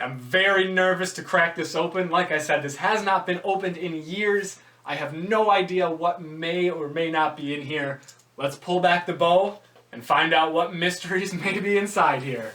I'm very nervous to crack this open. Like I said, this has not been opened in years. I have no idea what may or may not be in here. Let's pull back the bow and find out what mysteries may be inside here.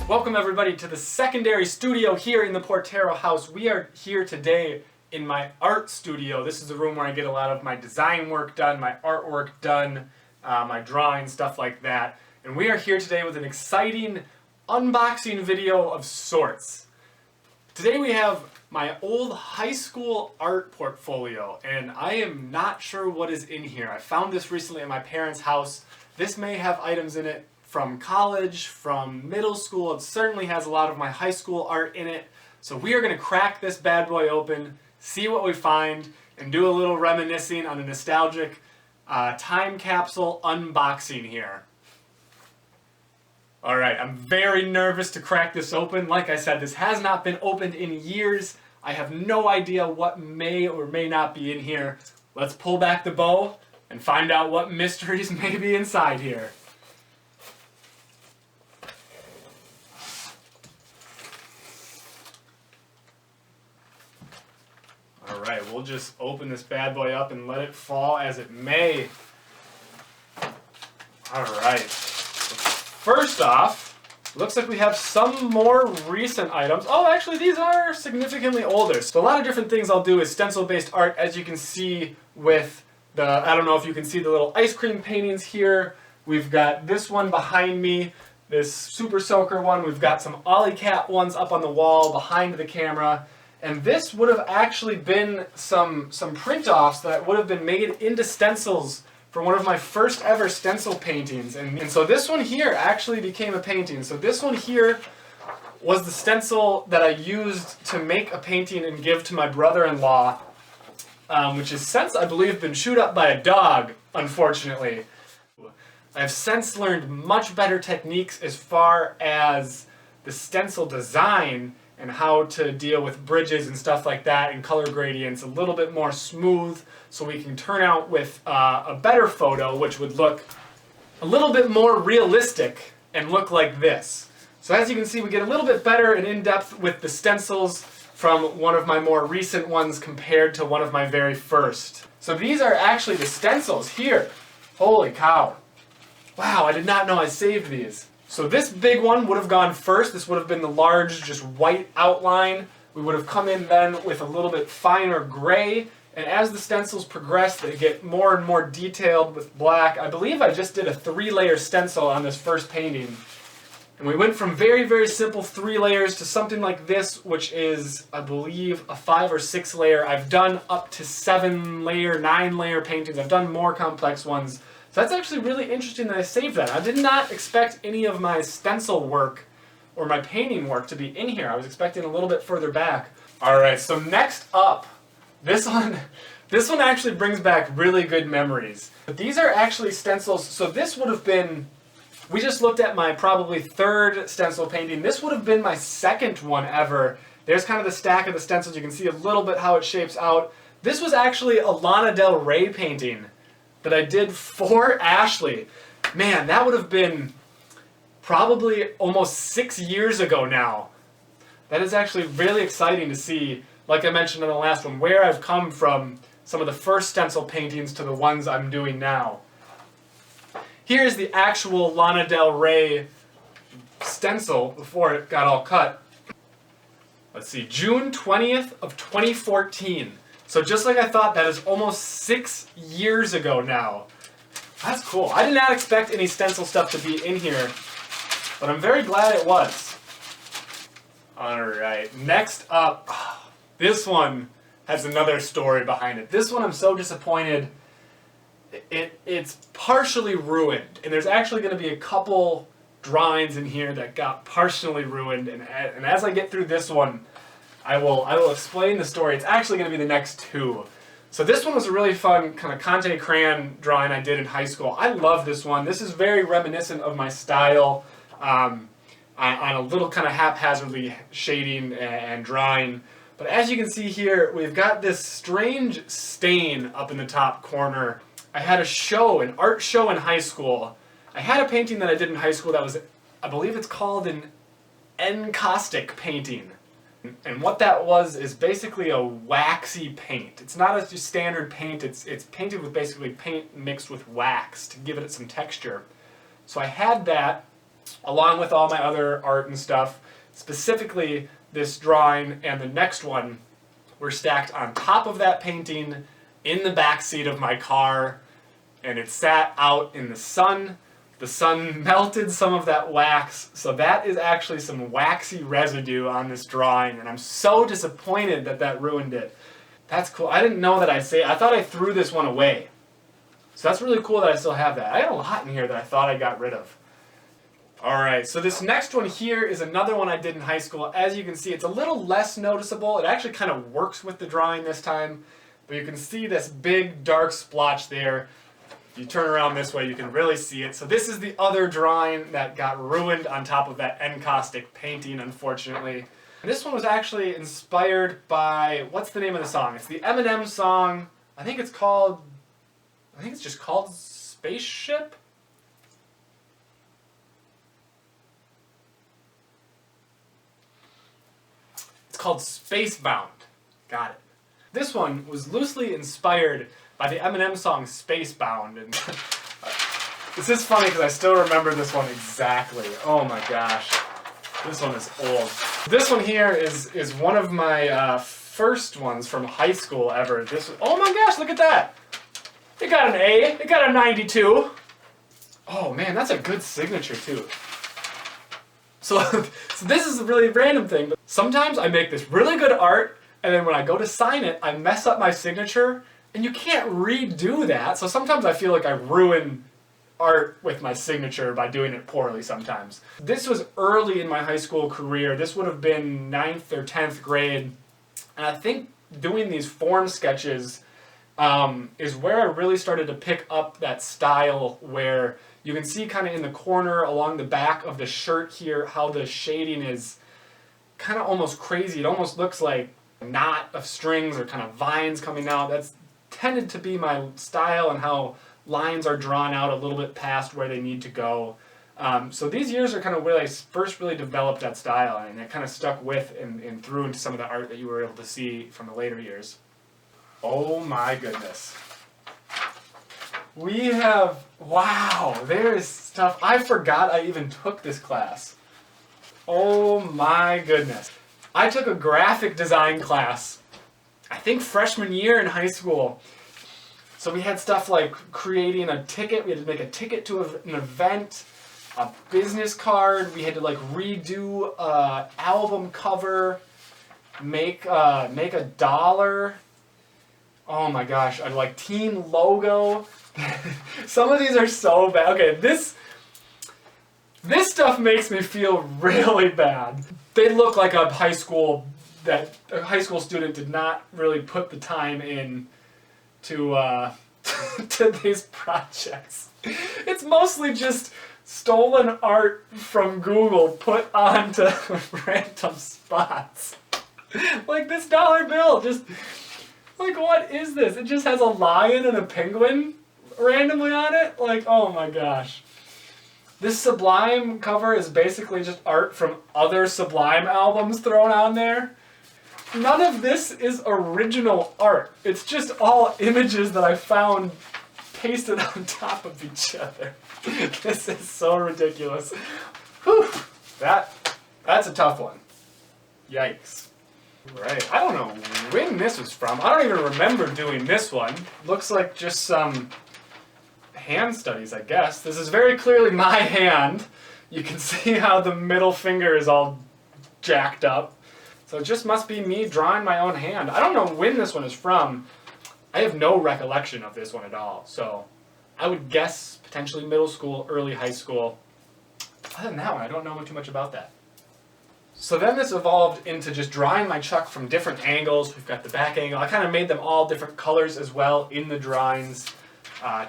Welcome everybody to the secondary studio here in the Portero house. We are here today in my art studio. This is the room where I get a lot of my design work done, my artwork done, my drawing, stuff like that. And we are here today with an exciting unboxing video of sorts. Today we have my old high school art portfolio, and I am not sure what is in here. I found this recently at my parents' house. This may have items in it from college, from middle school. It certainly has a lot of my high school art in it. So we are going to crack this bad boy open, see what we find, and do a little reminiscing on a nostalgic time capsule unboxing here. Alright, I'm very nervous to crack this open. Like I said, this has not been opened in years. I have no idea what may or may not be in here. Let's pull back the bow and find out what mysteries may be inside here. Alright, we'll just open this bad boy up and let it fall as it may. Alright. First off, looks like we have some more recent items. Oh, actually these are significantly older. So a lot of different things I'll do is stencil-based art, as you can see with the, I don't know if you can see the little ice cream paintings here. We've got this one behind me, this Super Soaker one. We've got some Ollie Cat ones up on the wall behind the camera. And this would have actually been some print-offs that would have been made into stencils for one of my first ever stencil paintings. And so this one here actually became a painting. So this one here was the stencil that I used to make a painting and give to my brother-in-law, which has since, I believe, been chewed up by a dog, unfortunately. I have since learned much better techniques as far as the stencil design and how to deal with bridges and stuff like that and color gradients a little bit more smooth, so we can turn out with a better photo which would look a little bit more realistic and look like this. So as you can see, we get a little bit better and in-depth with the stencils from one of my more recent ones compared to one of my very first. So these are actually the stencils here. Holy cow. Wow, I did not know I saved these. So this big one would have gone first. This would have been the large, just white outline. We would have come in then with a little bit finer gray. And as the stencils progress, they get more and more detailed with black. I believe I just did a 3-layer stencil on this first painting. And we went from very, very simple 3 layers to something like this, which is, I believe, a 5 or 6 layer. I've done up to 7-layer, 9-layer paintings. I've done more complex ones. So that's actually really interesting that I saved that. I did not expect any of my stencil work or my painting work to be in here. I was expecting a little bit further back. Alright, so next up, this one actually brings back really good memories. But these are actually stencils, so this would have been, we just looked at my probably 3rd stencil painting. This would have been my 2nd one ever. There's kind of the stack of the stencils. You can see a little bit how it shapes out. This was actually a Lana Del Rey painting that I did for Ashley. Man, that would have been probably almost 6 years ago now. That is actually really exciting to see, like I mentioned in the last one, where I've come from some of the first stencil paintings to the ones I'm doing now. Here's the actual Lana Del Rey stencil before it got all cut. Let's see, June 20th of 2014. So just like I thought, that is almost 6 years ago now. That's cool. I did not expect any stencil stuff to be in here, but I'm very glad it was. Alright, next up, this one has another story behind it. This one I'm so disappointed. It's partially ruined, and there's actually going to be a couple drawings in here that got partially ruined, and as I get through this one, I will explain the story. It's actually going to be the next 2. So this one was a really fun kind of Conte crayon drawing I did in high school. I love this one. This is very reminiscent of my style, on a little kind of haphazardly shading and drawing. But as you can see here, we've got this strange stain up in the top corner I had a show, an art show in high school. I had a painting that I did in high school that was, I believe it's called an encaustic painting. And what that was is basically a waxy paint. It's not a standard paint, it's painted with basically paint mixed with wax to give it some texture. So I had that along with all my other art and stuff. Specifically, this drawing and the next one were stacked on top of that painting in the back seat of my car, and it sat out in the sun. The sun melted some of that wax, so that is actually some waxy residue on this drawing, and I'm so disappointed that that ruined it. That's cool. I didn't know that I thought I threw this one away. So that's really cool that I still have that. I had a lot in here that I thought I got rid of. Alright, so this next one here is another one I did in high school. As you can see, it's a little less noticeable. It actually kind of works with the drawing this time, but you can see this big dark splotch there. If you turn around this way, you can really see it. So this is the other drawing that got ruined on top of that encaustic painting, unfortunately. And this one was actually inspired by, what's the name of the song? It's the Eminem song. I think it's just called Spaceship? It's called Spacebound. Got it. This one was loosely inspired by the Eminem song Spacebound. And this is funny because I still remember this one exactly. Oh my gosh. This one is old. This one here is one of my first ones from high school ever. Oh my gosh, look at that. It got an A. It got a 92. Oh man, that's a good signature too. So this is a really random thing. But sometimes I make this really good art, and then when I go to sign it, I mess up my signature, and you can't redo that. So sometimes I feel like I ruin art with my signature by doing it poorly sometimes. This was early in my high school career. This would have been 9th or 10th grade. And I think doing these form sketches is where I really started to pick up that style where you can see kind of in the corner along the back of the shirt here how the shading is kind of almost crazy. It almost looks like a knot of strings or kind of vines coming out. That's tended to be my style, and how lines are drawn out a little bit past where they need to go. So these years are kind of where I first really developed that style, and it kind of stuck with and through into some of the art that you were able to see from the later years. Oh my goodness. We have, wow, there is stuff. I forgot I even took this class. Oh my goodness. I took a graphic design class, I think freshman year in high school. So we had stuff like creating a ticket. We had to make a ticket to an event, a business card. We had to like redo an album cover, make a dollar. Oh my gosh, a like team logo. Some of these are so bad. Okay, this stuff makes me feel really bad. They look like a high school student did not really put the time in to these projects. It's mostly just stolen art from Google put onto random spots. Like this dollar bill, just like, what is this? It just has a lion and a penguin randomly on it? Like, oh my gosh. This Sublime cover is basically just art from other Sublime albums thrown on there. None of this is original art. It's just all images that I found pasted on top of each other. This is so ridiculous. Whew. That's a tough one. Yikes. Right, I don't know when this was from. I don't even remember doing this one. Looks like just some hand studies, I guess. This is very clearly my hand. You can see how the middle finger is all jacked up. So it just must be me drawing my own hand. I don't know when this one is from. I have no recollection of this one at all. So I would guess potentially middle school, early high school. Other than that one, I don't know too much about that. So then this evolved into just drawing my Chuck from different angles. We've got the back angle. I kind of made them all different colors as well in the drawings.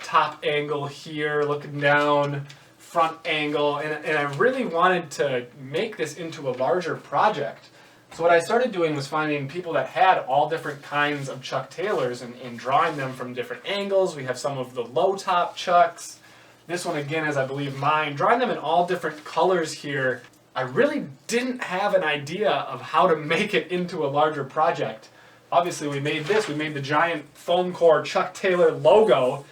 Top angle here, looking down, front angle. And I really wanted to make this into a larger project. So what I started doing was finding people that had all different kinds of Chuck Taylors and drawing them from different angles. We have some of the low top Chucks. This one again is, I believe, mine. Drawing them in all different colors here. I really didn't have an idea of how to make it into a larger project. Obviously we made the giant foam core Chuck Taylor logo,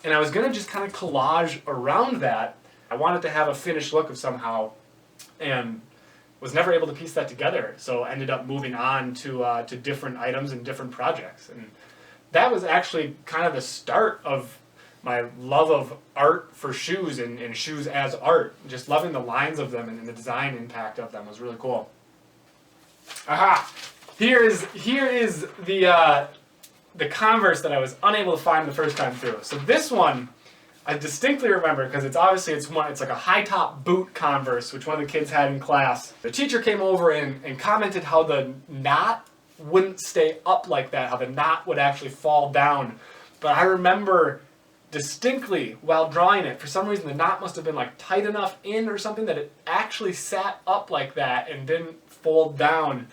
and I was gonna just kind of collage around that. I wanted to have a finished look of somehow, and was never able to piece that together, so ended up moving on to different items and different projects. And that was actually kind of the start of my love of art for shoes and shoes as art. Just loving the lines of them and the design impact of them was really cool. Aha! Here is the Converse that I was unable to find the first time through. So this one I distinctly remember because it's like a high top boot Converse, which one of the kids had in class. The teacher came over and commented how the knot wouldn't stay up like that, how the knot would actually fall down. But I remember distinctly while drawing it, for some reason the knot must have been like tight enough in or something that it actually sat up like that and didn't fold down.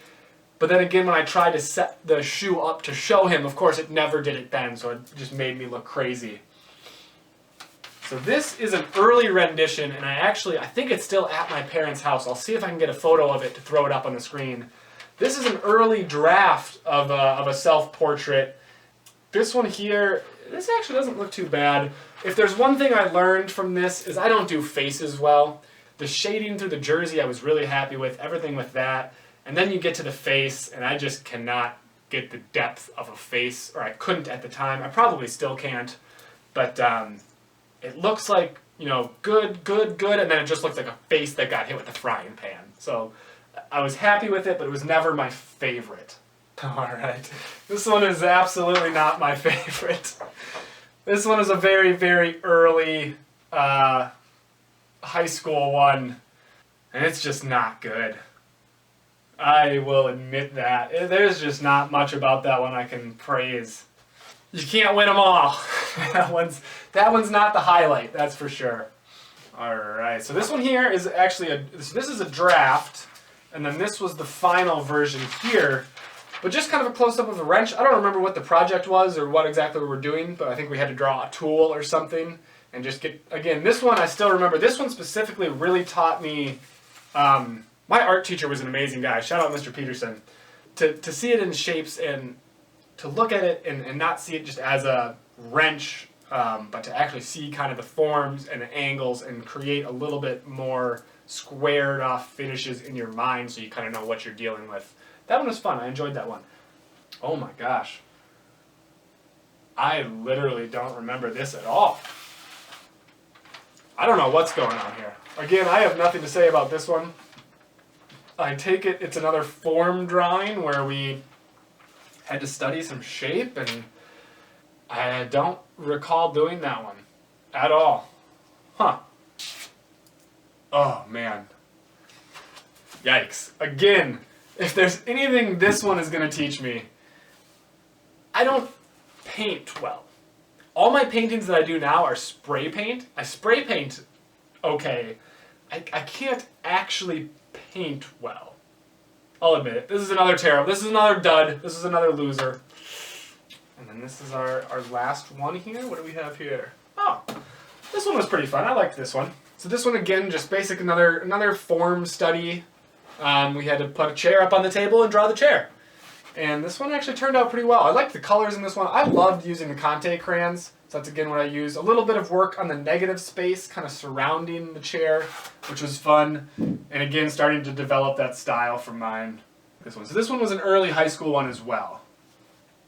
But then again, when I tried to set the shoe up to show him, of course it never did it then, so it just made me look crazy. So this is an early rendition, and I think it's still at my parents' house. I'll see if I can get a photo of it to throw it up on the screen. This is an early draft of a self-portrait. This one here, this actually doesn't look too bad. If there's one thing I learned from this is I don't do faces well. The shading through the jersey I was really happy with, everything with that. And then you get to the face, and I just cannot get the depth of a face, or I couldn't at the time. I probably still can't, but it looks like, you know, good, and then it just looks like a face that got hit with a frying pan. So I was happy with it, but it was never my favorite. Alright, this one is absolutely not my favorite. This one is a very, very early high school one, and it's just not good. I will admit that. There's just not much about that one I can praise. You can't win them all. That one's not the highlight, that's for sure. Alright, so this one here is actually this is a draft, and then this was the final version here. But just kind of a close-up of the wrench. I don't remember what the project was or what exactly we were doing, but I think we had to draw a tool or something and just get, again, this one I still remember. This one specifically really taught me, my art teacher was an amazing guy. Shout out Mr. Peterson. To see it in shapes and to look at it and not see it just as a wrench, but to actually see kind of the forms and the angles and create a little bit more squared off finishes in your mind so you kind of know what you're dealing with. That one was fun. I enjoyed that one. Oh my gosh. I literally don't remember this at all. I don't know what's going on here. Again, I have nothing to say about this one. I take it it's another form drawing where we had to study some shape, and I don't recall doing that one at all. Huh. Oh man. Yikes. Again, if there's anything this one is going to teach me, I don't paint well. All my paintings that I do now are spray paint. I spray paint okay. I can't actually paint well. I'll admit it. This is another terrible. This is another dud. This is another loser. And then this is our last one here. What do we have here? Oh, this one was pretty fun. I liked this one. So this one again, just basic another form study. We had to put a chair up on the table and draw the chair. And this one actually turned out pretty well. I liked the colors in this one. I loved using the Conte crayons. So that's again what I used. A little bit of work on the negative space kind of surrounding the chair, which was fun. And again, starting to develop that style for mine. This one. So this one was an early high school one as well.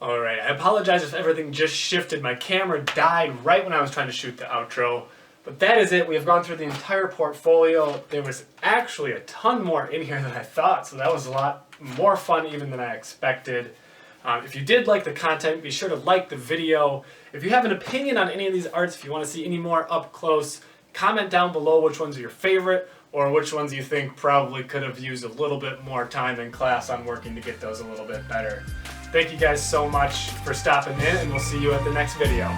Alright, I apologize if everything just shifted. My camera died right when I was trying to shoot the outro. But that is it. We have gone through the entire portfolio. There was actually a ton more in here than I thought, so that was a lot more fun even than I expected. If you did like the content, be sure to like the video. If you have an opinion on any of these arts, if you want to see any more up close, comment down below which ones are your favorite or which ones you think probably could have used a little bit more time in class on working to get those a little bit better. Thank you guys so much for stopping in, and we'll see you at the next video.